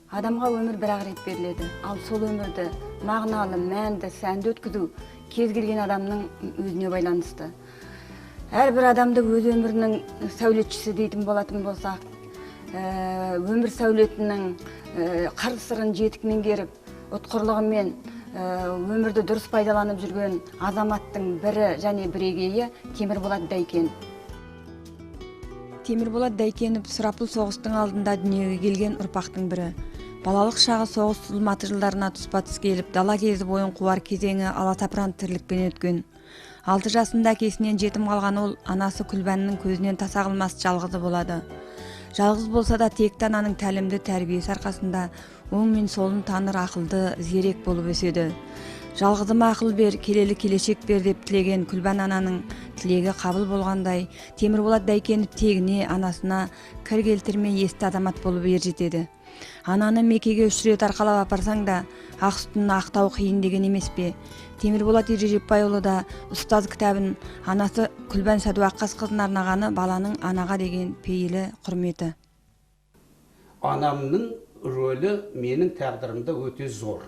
Адамға өмір бір-ақ рет беріледі. Ал сол өмірді мағыналы, мәнді, сәнді өткізу кез келген адамның өзіне байланысты. Әрбір адамды өз өмірінің сәулетшісі дейтін болатын болсақ, өмір сәулетінің қыр-сырын жетік меңгеріп, ұтқырлығымен өмірді дұрыс пайдаланып жүрген азаматтың бірі және бірегейі Темірболат Дәйкен. Темірболат Дәйкенов сұрапыл соғыстың алдында дүниеге келген ұрпақтың бірі. Балалық шағы соғыс зұлматы жылдарына тұспа-тұс келіп, дала кезіп ойын қуар кезеңі аласапыран тірлікпен өткен. 6 жасында әкесінен жетім қалған ол, анасы Күлбәннің көзінен таса қылмас жалғызы болады. Жалғыз болса да текті ананың тәлімді тәрбиесі арқасында оң мен солын таныр ақылды, зерек болып өседі. Жалғызыма ақыл бер, келелі келешек бер деп тілеген Күлбән ананың тілегі қабыл болғандай, Темірболат Дәйкенов тегіне анасына кір келтірмей есті азамат болып ержетеді. Ананы Меккеге 3 рет арқалап апарсаң да, ақ сүтін ақтау қиын деген емес пе? Темірболат Ережепбайұлы да ұстаз кітабын анасы Күлбән Сәдуақасқызына арнағаны баланың анаға деген пейілі құрметі. Анамның рөлі менің тағдырымда өте зор.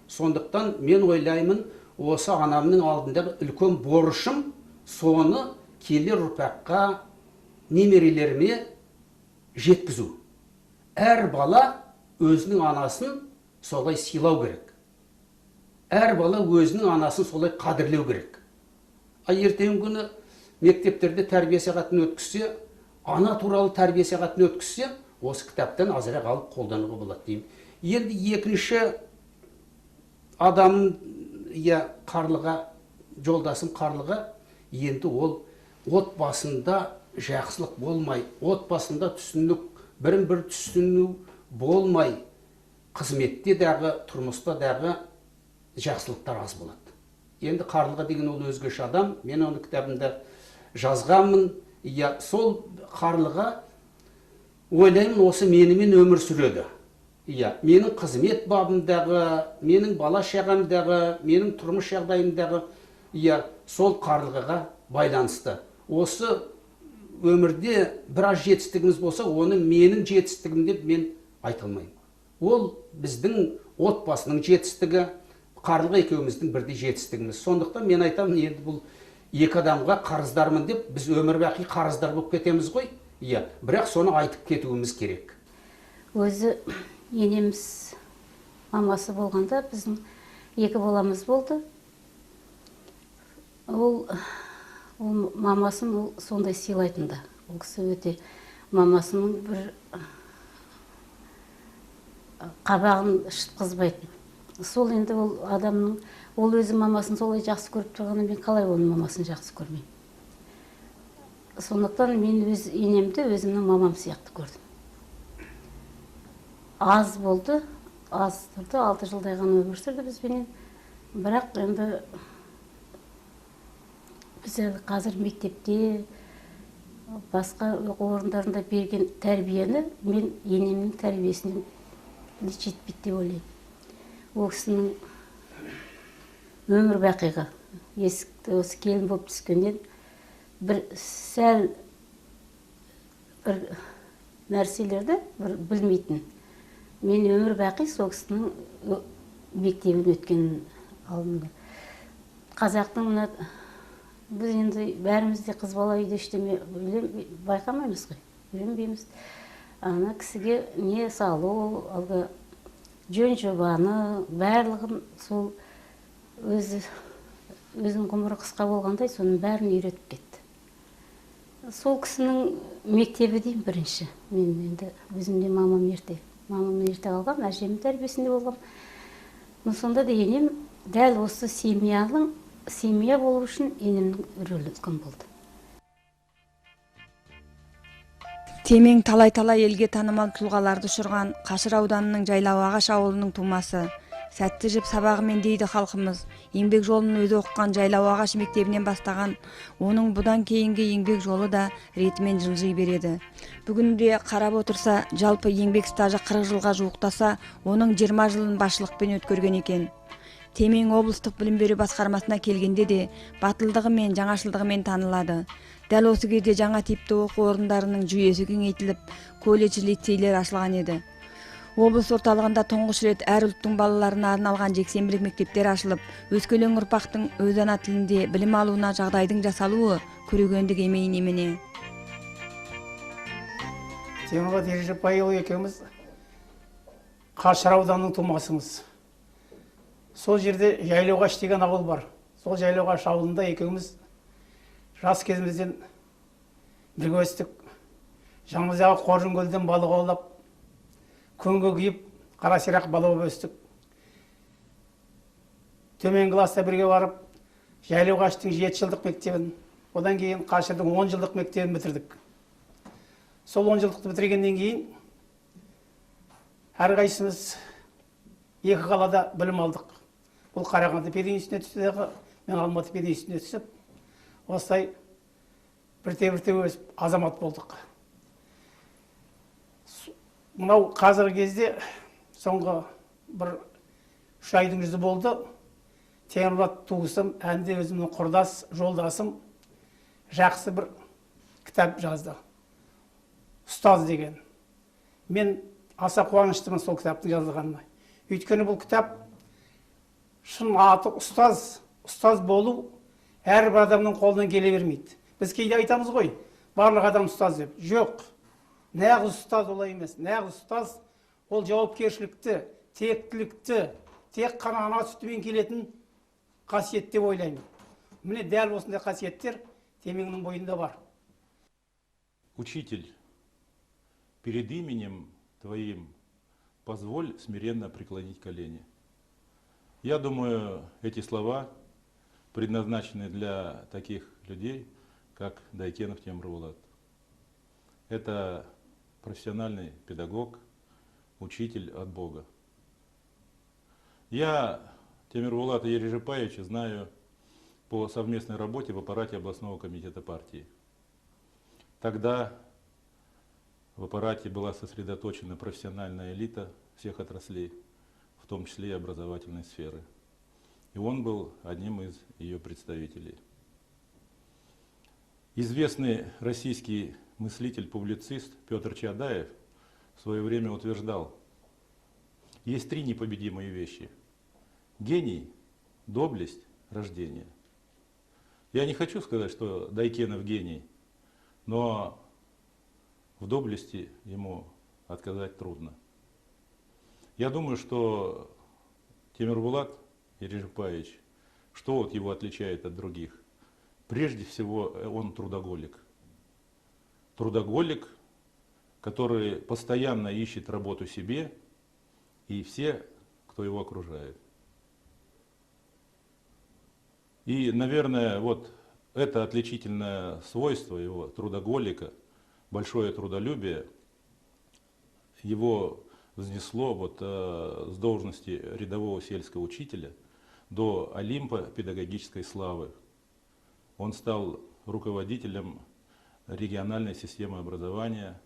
Сондықтан мен ойлаймын, осы анамның алдындағы үлкен борышым соны келер ұрпаққа, немерелеріме жеткізу. Әр бала өзінің анасын солай сыйлау керек. Әр бала өзінің анасын солай қадірлеу керек. Ертеңгі күні мектептерде тәрбие сағатын өткізсе, ана туралы тәрбие сағатын өткізсе, осы кітаптан азырақ алып қолдануға болады деймін. Енді екінші адамын, Қарлыға, жолдасым Қарлыға, енді ол отбасында жақсылық болмай, отбасында түсінік, бірін-бір түсіну болмай, қызметте дағы, тұрмыста дағы жақсылықтар аз болады. Енді Қарлыға деген ол өзгеше адам, мен оны кітабымда жазғанмын. Сол Қарлыға ойлаймын, осы менімен өмір сүреді. Менің қызмет бабымдағы, менің бала шағамдағы, менің тұрмыс жағдайымдағы, сол Қарлығаға байланысты. Осы өмірде біраз жетістігіміз болса, оны менің жетістігім деп мен айта алмаймын. Ол біздің отбасының жетістігі, Қарлыға екеуміздің бірдей жетістігіміз. Сондықтан мен айтамын, енді бұл екі адамға қарыздармын деп, біз өмір бақи қарыздар болып кетеміз ғой. Бірақ соны айтып кетуіміз керек. Өзі енеміз мамасы болғанда біздің екі баламыз болды. Ол мамасын сондай сыйлайтынды. Ол кісі өте мамасының бір қабағын шытқызбайтын. Сол енді ол адамның, ол өзі мамасын солай жақсы көріп тұрғаны, мен қалай оның мамасын жақсы көрмеймін. Сондықтан мен өз енемді өзімнің мамам сияқты көрдім. Аз болды, аз тұрды, 6 жылдай ғана өмір сүрді бізбенен. Бірақ енді біз қазір мектепте, басқа оқу орындарында берген тәрбиені мен енемнің тәрбиесінен жетпейді деп ойлаймын. Ол кісінің өмір бақиға, есікті осы келін болып түскеннен бір сәл бір нәрселерді білмейтін. Мен өмір бақи сол кісінің мектебін өткен алдымда. Қазақтың мұна, біз енді бәрімізде қыз бала үйде ештеме байқамаймыз ғой, үйренбейміз. Ана кісіге не салу, алғы жөн жобаны, барлығын сол өзінің ғұмыры қысқа болғандай, соның бәрін үйретіп кетті. Сол кісінің мектебі деймін бірінші. Мен енді өзімде мамам ерте қалған, әжемнің тәрбиесінде болғам. Сонда да енем дәл осы семья болу үшін енемнің рөлі үлкен болды. Темең талай-талай елге танымал тұлғаларды ұшырған Қашыр ауданының Жайлауағаш ауылының тумасы. Сәтті жіп сабағымен дейді халқымыз. Еңбек жолын өзі оқыған Жайлауағаш мектебінен бастаған, оның бұдан кейінгі еңбек жолы да ретімен жылжи береді. Бүгінде қарап отырса, жалпы еңбек стажы 40 жылға жуықтаса, оның 20 жылын басшылықпен өткерген екен. Темең облыстық білім беру басқармасына келгенде де батылдығымен, жаңашылдығымен танылады. Дәл осы кезде жаңа типті оқу орындарының жүйесі кеңейтіліп, колледж, лицейлер ашылған еді. Облыс орталығында тұңғыш рет әр ұлттың балаларына арналған жексенбілік мектептер ашылып, өскелең ұрпақтың өз ана тілінде білім алуына жағдайдың жасалуы көрегендік емей немене. Темірболат Ержепайұлы екеуміз Қаршар ауданының тумасымыз. Сол жерде Жайлауғаш деген ауыл бар. Сол Жайлауғаш ауылында екеуміз жас кезімізден бірге өстік. Жаңымыздағы Қоржын көлден балық аулап, көңге киіп, қара сирақ балық өстік. Төмен класста бірге барып, Жайлауғаштың 7 жылдық мектебін, одан кейін Қаршардың 10 жылдық мектебін бітірдік. Сол 10 жылдықты бітіргеннен кейін әрқайсымыз екі қалада білім алдық. Бұл Қарағанды пединститутына түсті, мен Алматы пединститутына түсіп, осылай бірте-бірте өсіп азамат болдық. Мынау қазіргі кезде соңғы бір 3 айдың жүзі болды. Темірболат туысым, әнде өзімнің құрдас, жолдасым жақсы бір кітап жазды. Ұстаз деген. Мен аса қуаныштымын сол кітаптың жазылғанына. Өйткені бұл кітап шын аты ұстаз болу әрбір адамның қолынан келе бермейді. Біз кейде айтамыз ғой, барлық адам ұстаз деп. Жоқ. Нағыз ұстаз олай емес. Нағыз ұстаз ол жауапкершілікті, тектілікті, тек қана ана сүтімен келетін қасиет деп ойлаймын. Міне дәл осындай қасиеттер Темеңнің бойында бар. Учитель, перед именем Твоим позволь смиренно преклонить колени. Я думаю, эти слова предназначены для таких людей, как Дайкенов Темирболат. Это профессиональный педагог, учитель от Бога. Я Темирболата Ержепаевича знаю по совместной работе в аппарате областного комитета партии. Тогда в аппарате была сосредоточена профессиональная элита всех отраслей, в том числе и образовательной сферы. И он был одним из ее представителей. Известный российский мыслитель-публицист Петр Чаадаев в свое время утверждал: есть 3 непобедимые вещи: гений, доблесть, рождение. Я не хочу сказать, что Дайкенов гений, но в доблести ему отказать трудно. Я думаю, что Темирболат Ержепаевич, что вот его отличает от других? Прежде всего, он трудоголик. Трудоголик, который постоянно ищет работу себе и все, кто его окружает. И, наверное, вот это отличительное свойство его, трудоголика, большое трудолюбие, его вознесло вот, с должности рядового сельского учителя до Олимпа педагогической славы. Он стал руководителем региональной системы образования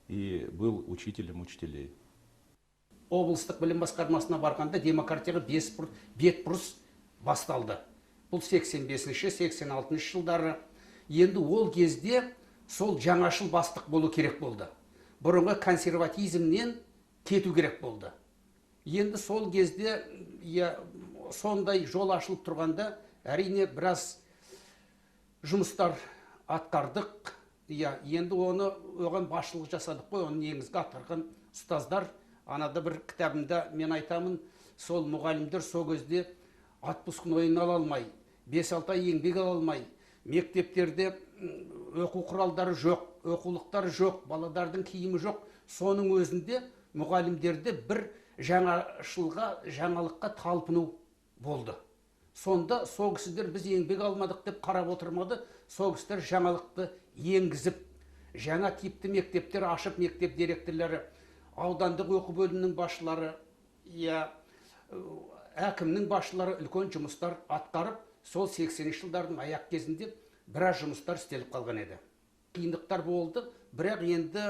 и был учителем учителей. Облыстық білім басқармасына барғанда демократияға бетбұрыс басталды. Бұл 85-86 жылдары. Енді ол кезде сол жаңашыл бастық болу керек болды. Бұрынғы консерватизмнен кету керек болды. Енді сол кезде сондай жол ашылып тұрғанда әрине біраз жұмыстар атқардық. Енді оған басшылық жасадық қой, оны негізгі атқарған ұстаздар. Анада бір кітабымда мен айтамын, сол мұғалімдер сол кезде отпускын ойын ала алмай, 5-6 ай еңбек ала алмай, мектептерде оқу құралдары жоқ, оқулықтары жоқ, балалардың киімі жоқ. Соның өзінде мұғалімдерде бір жаңалыққа талпыну болды. Сонда сол кісілер біз еңбек алмадық деп қарап отырмады, сол кісілер жаңалықты енгізіп, жаңа типті мектептер ашып, мектеп директорлары, аудандық оқу бөлімінің басшылары, әкімнің басшылары үлкен жұмыстар атқарып, сол 80-ші жылдардың аяқ кезінде біраз жұмыстар істеліп қалған еді. Қиындықтар болды, бірақ енді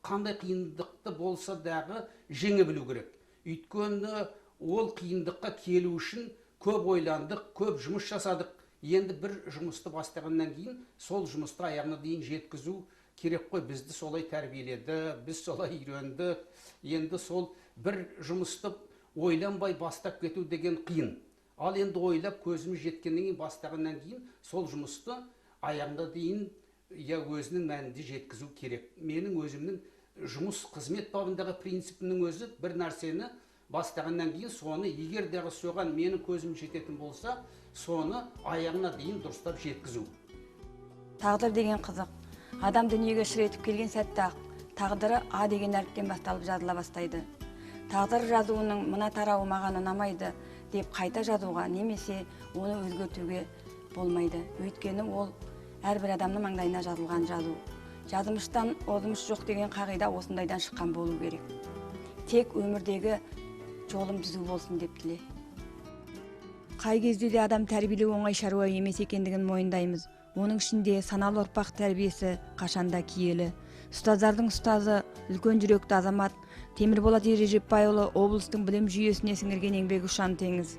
қандай қиындықты болса дағы жеңе білу керек. Өйткені ол қиындыққа келу үшін көп ойландық, көп жұмыс жасадық. Енді бір жұмысты бастағаннан кейін сол жұмысты аяғына дейін жеткізу керек қой, бізді солай тәрбиеледі, біз солай үйрендік. Енді сол бір жұмысты ойланбай бастап кету деген қиын. Ал енді ойлап көзіміз жеткеннен кейін, бастағаннан кейін сол жұмысты аяғына дейін өзінің мәнінде жеткізу керек. Менің өзімнің жұмыс қызмет бабындағы принципімнің өзі бір нәрсені бастағаннан кейін соны егер дағы соған менің көзім жететін болса, соны аяғына дейін дұрыстап жеткізу. Тағдыр деген қызық. Адам дүниеге шыр етіп келген сәтте-ақ тағдыры А деген әріптен басталып жазыла бастайды. Тағдыр жазуының мына тарауы маған ұнамайды деп қайта жазуға немесе оны өзгертуге болмайды. Өйткені ол әрбір адамның маңдайына жазылған жазу. Жазымыштан озымыш жоқ деген қағида осындайдан шыққан болу керек. Тек өмірдегі жолым түзу болсын деп тіле. Қай кезде де адам тәрбиелеу оңай шаруа емес екендігін мойындаймыз. Оның ішінде саналы ұрпақ тәрбиесі қашанда киелі. Ұстаздардың ұстазы, үлкен жүректі азамат Темірболат Ережепбайұлы облыстың білім жүйесіне сіңірген еңбегі ұшан теңіз.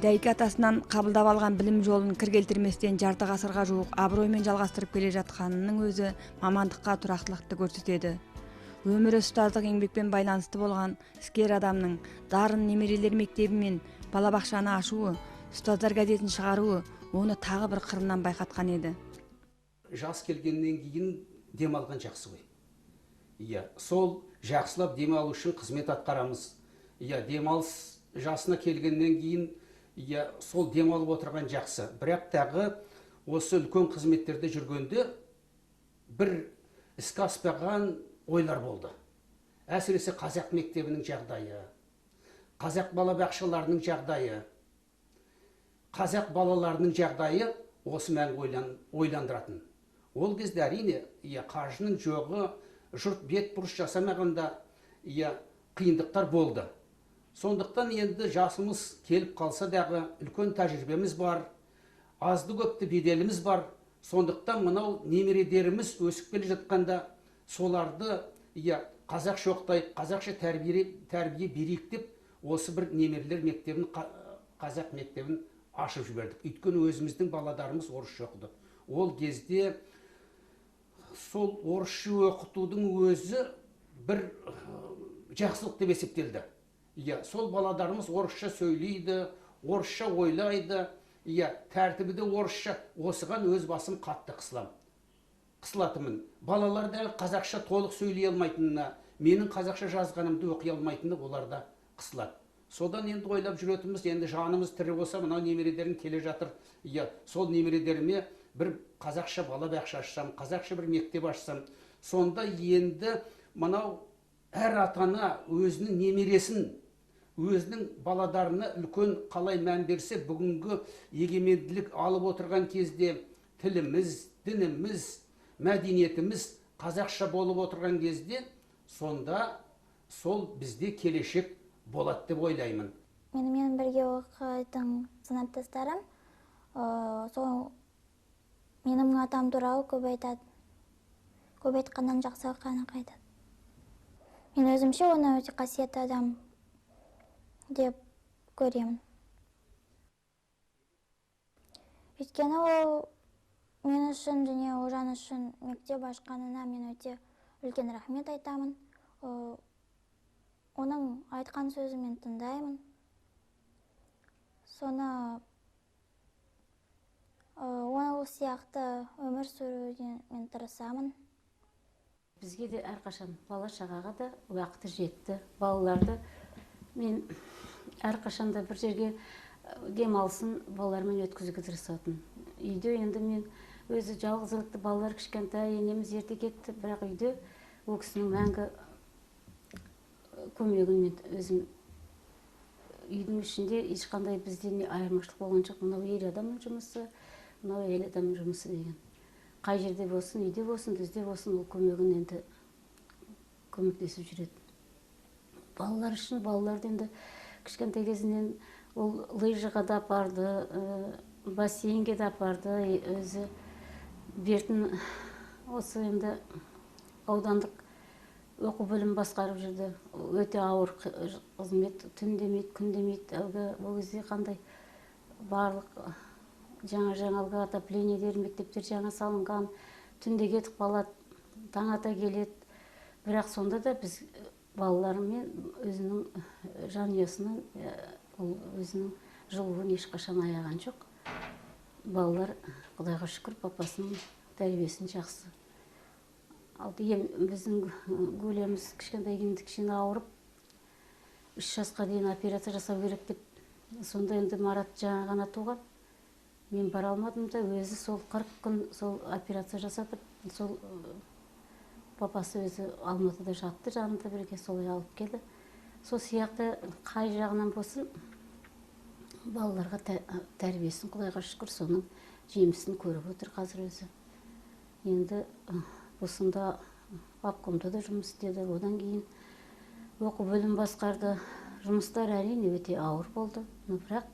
Дәйкі атасынан қабылдап алған білім жолын кір келтірместен жарты ғасырға жуық абыроймен жалғастырып келе жатқанының өзі мамандыққа тұрақтылықты көрсетеді. Өмірі ұстаздық еңбекпен байланысты болған іскер адамның дарын немерелер мектебі мен балабақшаны ашуы, ұстаздар газетін шығаруы оны тағы бір қырынан байқатқан еді. Жас келгеннен кейін демалған жақсы ғой. Сол жақсылап демалу үшін қызмет атқарамыз. Демалыс жасына келгеннен кейін сол демалып отырған жақсы. Бірақ тағы осы үлкен қызметтерде жүргенде бір іске аспаған ойлар болды. Әсіресе қазақ мектебінің жағдайы, қазақ балабақшаларының жағдайы, қазақ балаларының жағдайы осы мәңгі ойландыратын. Ол кезде әрине қаржының жоғы, жұрт бет бұрыс жасамағанда қиындықтар болды. Сондықтан енді жасымыз келіп қалса дағы үлкен тәжірибеміз бар, азды көпті беделіміз бар. Сондықтан мынау немередеріміз өсіп келе жатқанда соларды қазақша оқытайық, қазақша тәрбие берейік деп осы бір немерелер мектебін, қазақ мектебін ашып жібердік. Өйткені өзіміздің баладарымыз орысша оқыды. Ол кезде сол орысша оқытудың өзі бір жақсылық деп есептелді. Сол баладарымыз орысша сөйлейді, орысша ойлайды, тәртібі де орысша. Осыған өз басым қатты қысылатымын. Балаларда қазақша толық сөйлей алмайтынына, менің қазақша жазғанымды оқи алмайтыны оларда қысылады. Содан енді ойлап жүретіміз, енді жанымыз тірі болса, мынау немередерім келе жатыр. Сол немередеріме бір қазақша балабақша ашсам, қазақша бір мектеп ашсам, сонда енді мынау әр атана өзінің немересін, өзінің баладарына үлкен қалай мән берсе, бүгінгі егеменділік алып отырған кезде тіліміз, дініміз, мәдениетіміз қазақша болып отырған кезде, сонда сол бізде келешек болады деп ойлаймын. Менімен бірге оқитын сыныптастарым сол менің атам туралы көп айтады. Көп айтқаннан жақсы ғана айтады. Мен өзімше оны өте қасиетті адам деп көремін. Өйткені ол мен үшін және Олжан үшін мектеп ашқанына мен өте үлкен рахмет айтамын. Оның айтқан сөзі мен тыңдаймын. Соны ол сияқты өмір сүруден мен тырысамын. Бізге де әрқашан бала шағаға да уақыты жетті. Балаларды мен әрқашанда бір жерге демалсын балалармен өткізуге тырысатын. Үйде енді мен өзі жалғызілікті балалар кішкентай, енеміз ерте кетті, бірақ үйде ол кісінің мәңгі көмегін мен өзім үйдің ішінде ешқандай бізде айырмашылық болған жоқ. Мынау ер адамның жұмысы, мынау әйел адамның жұмысы деген. Қай жерде болсын, үйде болсын, дүзде болсын, ол көмегін енді көмектесіп жүреді. Балалар үшін, балаларды енді кішкентай кезінен ол лыжыға да апарды, бассейнге де апарды, өзі бертін осы енді аудандық оқу бөлім басқарып жүрді. Өте ауыр қызмет, түн демейді, күн демейді. Ол кезде қандай барлық жаңа-жаңалғы отоплениелер, мектептер жаңа салынған, түнде кетіп қалады, таң ата келеді. Бірақ сонда да біз балаларымен өзінің жанұясынан өзінің жылуын ешқашан аяған жоқ. Балалар, Құдайға шүкір, папасының тәрбиесін жақсы. Ал біздің гулеміз кішкентай кішкене ауырып, 3 жасқа дейін операция жасау керек деп, сонда енді Марат жаңа ғана туған. Мен бара алмадым да, өзі сол 40 күн сол операция жасатып, сол папасы өзі Алматыда жатты, жанында бірге солай алып келді. Сол сияқты қай жағынан болсын, балаларға тәрбиесін, Құдайға шүкір, соның жемісін көріп отыр қазір өзі. Енді осында обкомда да жұмыс істеді, одан кейін оқу бөлім басқарды. Жұмыстар әрине өте ауыр болды, бірақ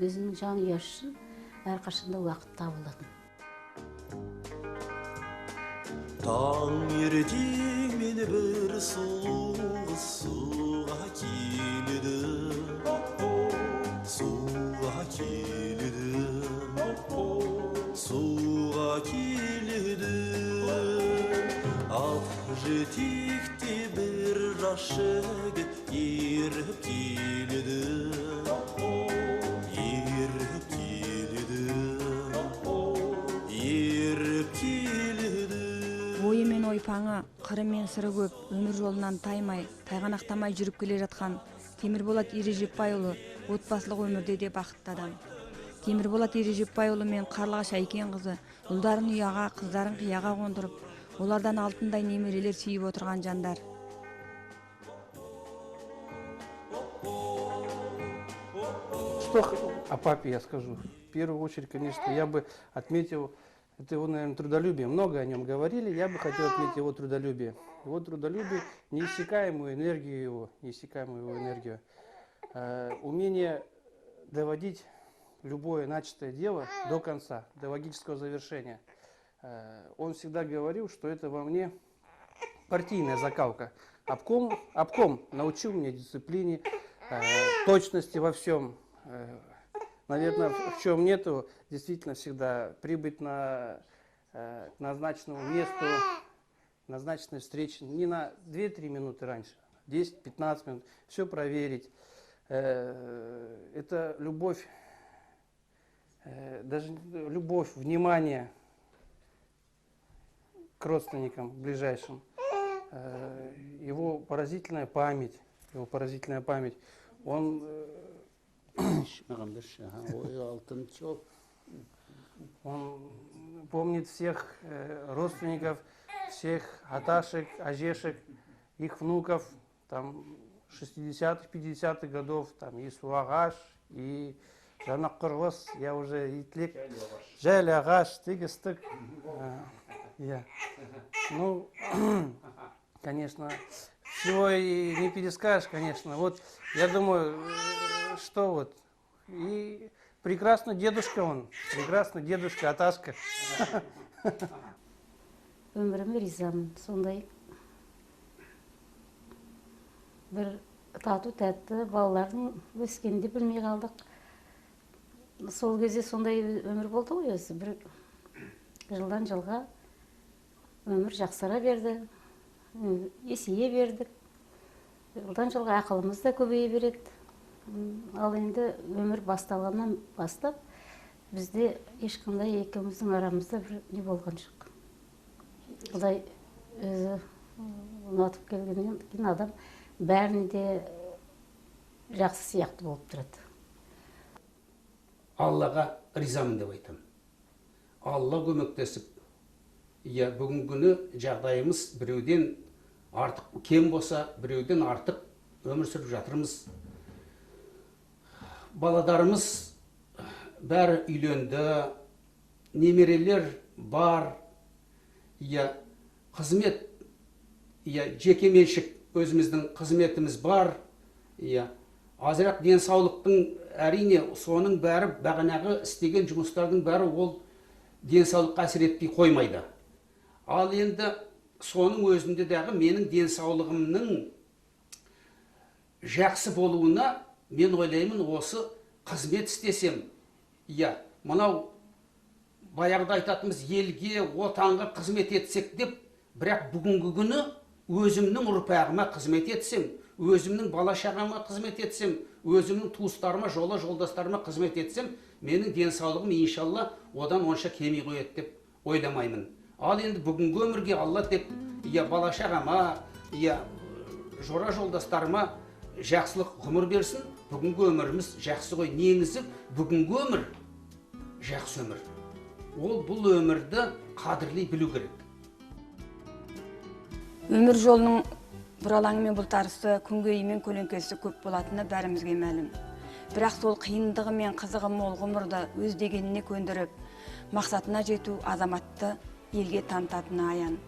өзінің жанұясы үшін әрқашанда уақыт табылатын. Таң ертең мені бір сұлу қыз суға келеді, суға келеді, суға келеді. Ақ жетекте бір жас жігіт еріп келеді, еріп келеді, еріп келеді. Ойы мен ойпаңы, қыры мен сыры көп, өмір жолынан таймай, тайғанақтамай жүріп келе жатқан Темірболат Ережепбайұлы отбасылық өмірде де бақытты адам. Темірболат Ережепбайұлы мен Қарлыға Шайкен қызы ұлдарын ұяға, қыздарын қияға қондырып, олардан алтындай немерелер сүйіп отырған жандар. Что о папе я скажу? В первую очередь, конечно, я бы отметил это его, наверное, трудолюбие. Много о нем говорили, я бы хотел отметить его трудолюбие. Его трудолюбие, неиссякаемую энергию его, умение доводить любое начатое дело до конца, до логического завершения. Он всегда говорил, что это во мне партийная закалка. Обком научил меня дисциплине, точности во всем. Наверное, в чем нету, действительно всегда прибыть к назначенному месту, назначенной встрече не на 2-3 минуты раньше, 10-15 минут, все проверить. Это любовь, даже любовь, внимание к родственникам ближайшим. Его поразительная память, он помнит всех родственников, всех аташек, ажешек, их внуков, там, 60-х, 50-х годов, там, и Суағаш, и Жанаққырғыз, я уже итлек, Жайлағаш, Тегістік. Ну, конечно, всего и не перескажешь, конечно. Вот, я думаю, что вот, и прекрасный дедушка он, прекрасный дедушка, Аташка. Өміріме ризамын, сондай бір тату тәтті балалардың өскенде білмей қалдық. Сол кезде сондай өмір болды ғой өзі, бір жылдан жылға өмір жақсара берді, есейе бердік. Жылдан жылға ақылымыз да көбейе береді. Ал енді өмір басталғаннан бастап, бізде ешқандай екеуміздің арамызда бір не болған жоқ. Құдай өзі ұнатып келгеннен кейін адам бәріне де жақсы сияқты болып тұрады. Аллаға ризамын деп айтам. Алла көмектесіп, бүгінгі күні жағдайымыз біреуден артық кем болса, біреуден артық өмір сүріп жатырмыз. Баладарымыз бәрі үйленді, немерелер бар, қызмет, жеке меншік өзіміздің қызметіміз бар, азырақ денсаулықтың әрине соның бәрі бағанағы істеген жұмыстардың бәрі ол денсаулыққа әсер етпей қоймайды. Ал енді соның өзінде дағы менің денсаулығымның жақсы болуына мен ойлаймын осы қызмет істесем, мынау баяғыда айтатынымыз елге, отанға қызмет етсек деп, бірақ бүгінгі күні өзімнің ұрпағыма қызмет етсем, өзімнің бала шағама қызмет етсем, өзімнің туыстарыма, жолдастарыма қызмет етсем, менің денсаулығым иншалла одан онша кеми қояды деп ойламаймын. Ал енді бүгінгі өмірге Алла деп, бала шағама, жора жолдастарыма жақсылық ғұмыр берсін. Бүгінгі өміріміз жақсы ғой. Негізі бүгінгі өмір жақсы өмір. Ол бұл өмірді қадірлей білу керек. Өмір жолының бұралаңы мен бұлтарысы, күнгейі мен көлеңкесі көп болатыны бәрімізге мәлім. Бірақ сол қиындығы мен қызығы мол ғұмырды өз дегеніне көндіріп, мақсатына жету азаматты елге танытатыны аян.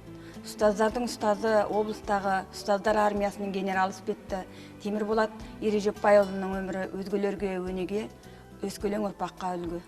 Ұстаздардың ұстазы, облыстағы ұстаздар армиясының генералы іспетті Темірболат Ережепбайұлының өмірі өзгелерге өнеге, өскелең ұрпаққа үлгі.